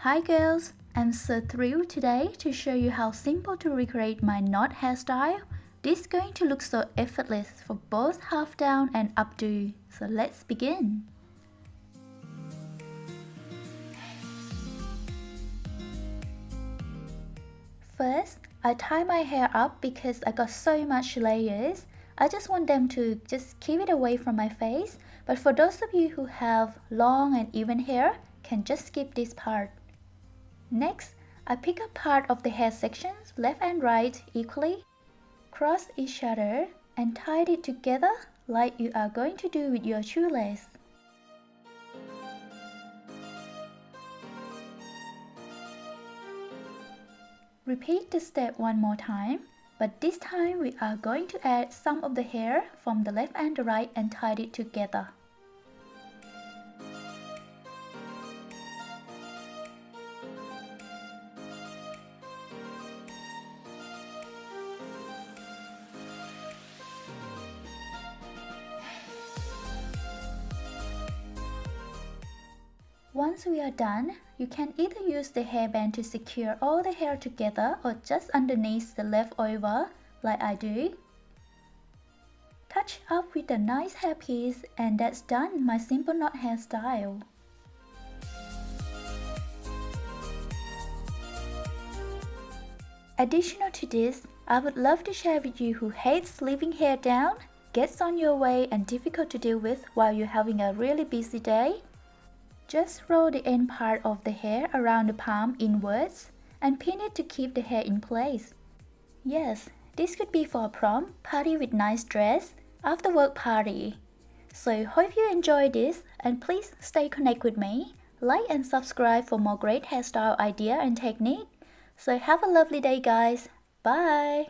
Hi girls, I'm so thrilled today to show you how simple to recreate my knot hairstyle. This is going to look so effortless for both half down and updo, so let's begin. First, I tie my hair up because I got so much layers. I just want them to just keep it away from my face, but for those of you who have long and even hair, can just skip this part. Next, I pick up part of the hair sections left and right equally, cross each other and tie it together like you are going to do with your shoelace. Repeat the step one more time, but this time we are going to add some of the hair from the left and the right and tie it together. Once we are done, you can either use the hairband to secure all the hair together or just underneath the leftover, like I do. Touch up with a nice hairpiece and that's done my simple knot hairstyle. Additional to this, I would love to share with you who hates leaving hair down, gets on your way and difficult to deal with while you're having a really busy day. Just roll the end part of the hair around the palm inwards and pin it to keep the hair in place. Yes, this could be for a prom, party with nice dress, after work party. So hope you enjoy this and please stay connected with me. Like and subscribe for more great hairstyle idea and technique. So have a lovely day guys. Bye!